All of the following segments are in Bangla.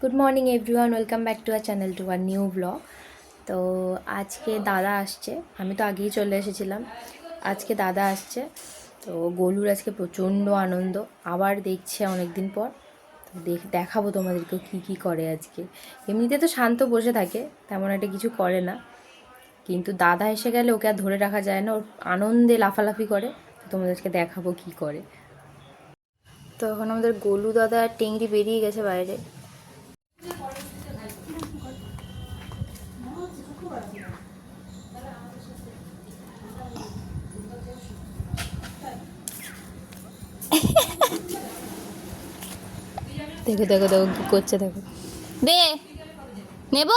Good morning everyone, welcome back to our channel to our new blog. তো আজকে দাদা আসছে, আমি তো আগেই চলে এসেছিলাম। আজকে দাদা আসছে, তো গোলুর আজকে প্রচণ্ড আনন্দ, আবার দেখছে অনেক দিন পর। তো দেখাবো তোমাদেরকে কী কী করে আজকে। এমনিতে তো শান্ত বসে থাকে, তেমন একটা কিছু করে না, কিন্তু দাদা এসে গেলে ওকে আর ধরে রাখা যায় না, ওর আনন্দে লাফালাফি করে। তো তোমাদেরকে দেখাবো কী করে। তো এখন আমাদের গোলু দাদা আর টেংরি বেরিয়ে গেছে বাইরে। দেখো দেখো দেখো কি করছে, দেখো। দে নেব,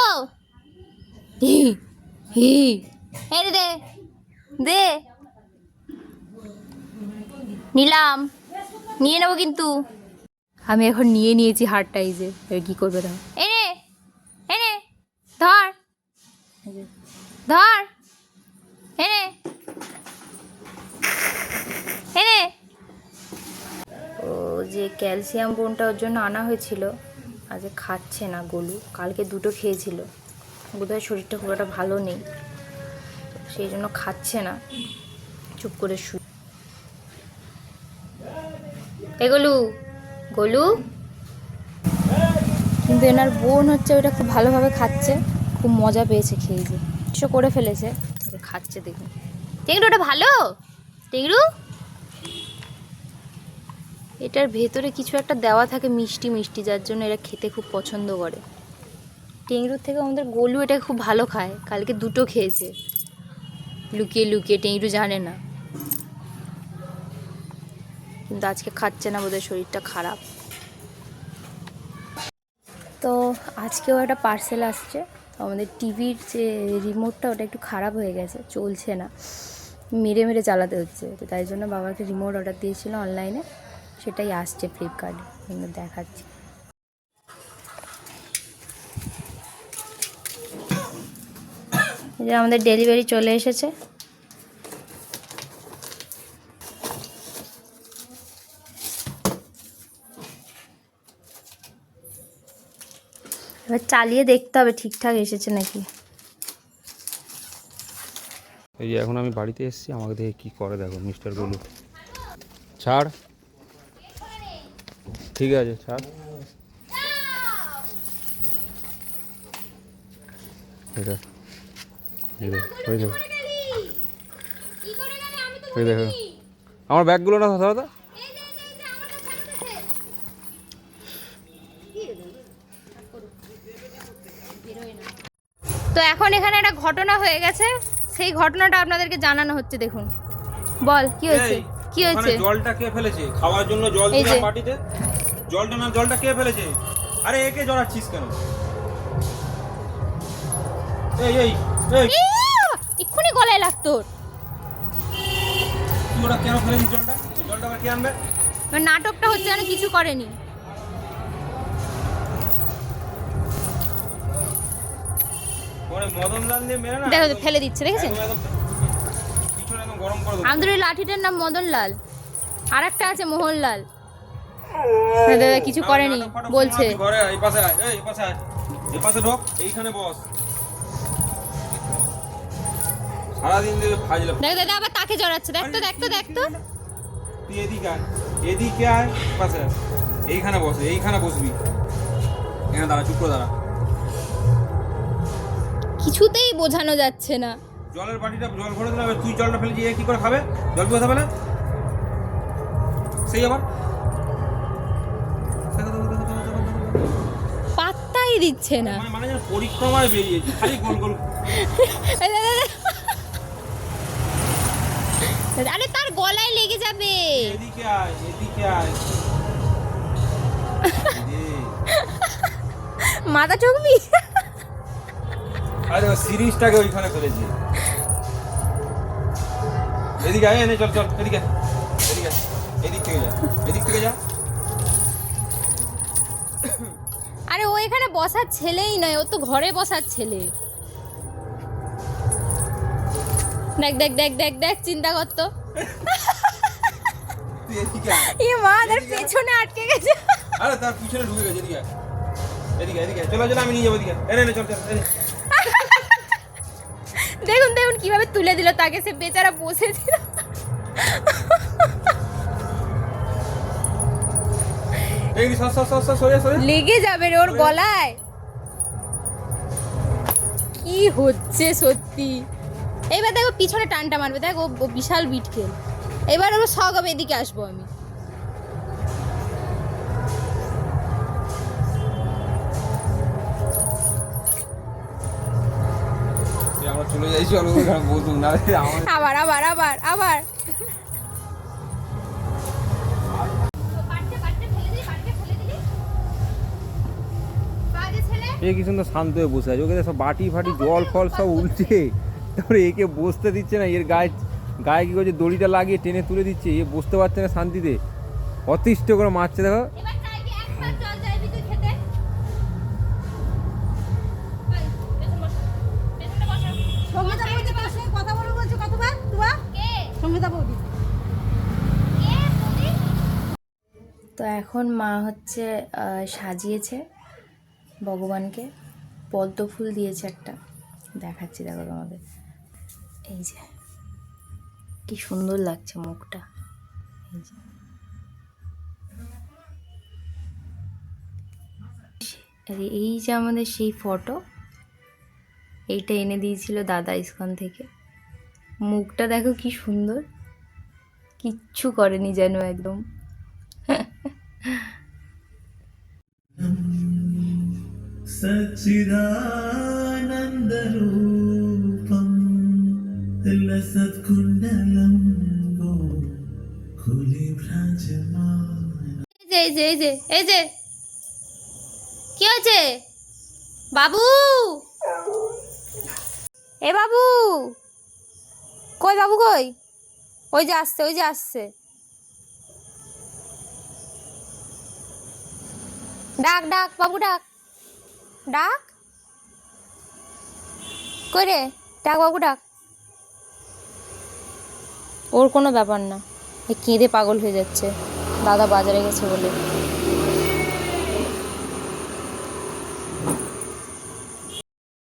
হি হি, এই দে দে, নিলাম, নিয়ে নেবো কিন্তু। আমি এখন নিয়ে নিয়েছি হারটা, এই যে এবার কি করবে দাও। এনে এনে ধর ধর, এনে এনে। ও যে ক্যালসিয়াম বোনটা ওর জন্য আনা হয়েছিল, আজ খাচ্ছে না গোলু, কালকে দুটো খেয়েছিল, বোধহয় শরীরটা খুব একটা ভালো নেই, সেই জন্য খাচ্ছে না, চুপ করে শুয়ে। এ গোলু, গোলু। কিন্তু এনার বোন হচ্ছে ওটা খুব ভালোভাবে খাচ্ছে, খুব মজা পেয়েছে খেয়ে, যে কিছু করে ফেলেছে, খাচ্ছে দেখুন। টেংরু ওটা ভালো, টেংরু এটার ভেতরে কিছু একটা দেওয়া থাকে মিষ্টি মিষ্টি, যার জন্য এরা খেতে খুব পছন্দ করে। টেংরুর থেকে আমাদের গোলু এটা খুব ভালো খায়, কালকে দুটো খেয়েছে লুকিয়ে লুকিয়ে, টেংরু জানে না, কিন্তু আজকে খাচ্ছে না, বোধহয় শরীরটা খারাপ। তো আজকেও একটা পার্সেল আসছে, তো আমাদের টিভির যে রিমোটটা ওটা একটু খারাপ হয়ে গেছে, চলছে না, মেরে মেরে চালাতে হচ্ছে, তো তাই জন্য বাবাকে রিমোট অর্ডার দিয়েছিল অনলাইনে, সেটাই আসছে ফ্লিপকার্টে, আমি দেখাচ্ছি। এই যে আমাদের ডেলিভারি চলে এসেছে। এবার চালিয়ে দেখতে হবে ঠিকঠাক এসেছে নাকি। এই যে এখন আমি বাড়িতে এসেছি, আমাকে দেখে কি করে দেখো মিস্টার গোলু। ছাড়, ঠিক আছে ছাড়। এটা ওই দেখো, ওই দেখো আমার ব্যাগগুলো না দাদা। তো এখন এখানে একটা ঘটনা হয়ে গেছে, সেই ঘটনাটা আপনাদেরকে জানানো হচ্ছে, দেখুন। বল কি হয়েছে, কি হয়েছে? জলটা কে ফেলেছে? খাওয়ার জন্য জল দিলাম মাটিতে, জলটা কে ফেলেছে? আরে একে জড়াচ্ছিস কেন? এই এই এই এক্ষুনি গলায় লাগতো। তুই ওটা কেন ফেলেছিস জলটা? ওই জলটা আবার কে আনবে? নাটকটা হচ্ছে, যেন কিছু করেনি। ওরে মদন লাল দিয়ে মেরে না, দেখো ফেলে দিচ্ছে, দেখেছেন? পিছনে একদম গরম করে দেবো। আমাদের ওই লাঠিটার নাম মদন লাল, আর একটা আছে মোহনলাল। দাদা কিছু করেনি বলছে। ঘরে এই পাশে আয়, এই পাশে আয়, এই পাশে ঢোক, এইখানে বস। সারাদিন ধরে ফাজলে। দেখ দাদা আবার তাকে জড়াচ্ছে, দেখতো দেখতো দেখতো। তুই এদিকে আয়, এদিকে আয়, পাশে আয়, এইখানে বস, এইখানে বসবি, এখানে দাঁড়া, চুপ করে দাঁড়া। কিছুতেই বোঝানো যাচ্ছে না। জলের বাটিটা জল ভরে দিলাম, তুই জলটা ফেলে দিয়ে কি করে খাবে? জল কোথা ফেলে সেই আবার পাত্তাই দিচ্ছে না। মানে যেন পরিক্রমায় বেরিয়েছি, খালি গোল গোল। আরে তার গলায় লেগে যাবে। এদিকে আয়, এদিকে আয়, মাথা ঠুকবি। আরে সিরিজটাকে ওইখানে ফেলেছি। এদিকে আয়, এনে চল চল, এদিকে এদিকে, এদিক থেকে যা, এদিক থেকে যা। আরে ও এখানে বসার ছেলেই নয়, ও তো ঘরে বসার ছেলে। দেখ দেখ দেখ দেখ দেখ, চিন্তা করতো। তুই এদিকে আয়, এ মা, তার পেছনে আটকে গেছে। আরে তার পিছনে ঢুকে গেছে, এদিকে আয়, এদিকে এদিকে চলো চলো আমি নিয়ে যাবো এদিকে এনে নে চল চল এনে। দেখুন দেখুন কিভাবে তুলে দিল তাকে, সে বেচারা বসেছিল। এই সর সর সর সর সরে সরে লেগে যাবে রে ওর গলায়। কি হচ্ছে সত্যি। এইবার দেখো পিছনে টানটা মারবে, দেখো ও বিশাল বিট খেল। এবার ওর শখ হবে এদিকে আসবো আমি। আমরা চলে যাই চলো ওখানে বসুক না আমার আবার আবার আবার আবার এ কি সুন্দর শান্ত হয়ে বসে আছে, ওকে সব বাটি ফাটি জল ফল সব উল্টে, তারপরে একে বসতে দিচ্ছে না, এর গায়ে গায়ে কি করছে দড়িটা লাগিয়ে টেনে তুলে দিচ্ছে, এ বসতে পারছে না শান্তিতে, অতিষ্ঠ করে মারছে দেখো। তো এখন মা হচ্ছে সাজিয়েছে ভগবানকে, পদ্ম ফুল দিয়েছে একটা, দেখাচ্ছি দেখো তোমাদের। এই যে কি সুন্দর লাগছে মুখটা, এই যে এই যে আমাদের সেই ফটো, এইটা এনে দিয়েছিল দাদা ইসকন থেকে। মুখটা দেখো কি সুন্দর, কিচ্ছু করেনি যেন একদম। सच्चिदानन्दरूपं लसत्कुण्डलं गोकुलीभ्राजमानं। এই যে এই যে এই যে কি হয়েছে বাবু? এ বাবু কই, বাবু কই? ওই যে আসছে, ওই যে আসছে, ডাক ডাক বাবু ডাক ডাক, কই রে? ডাক বাবু ডাক। ওর কোনো ব্যাপার না, এ কেঁদে পাগল হয়ে যাচ্ছে দাদা বাজারে গেছে বলে।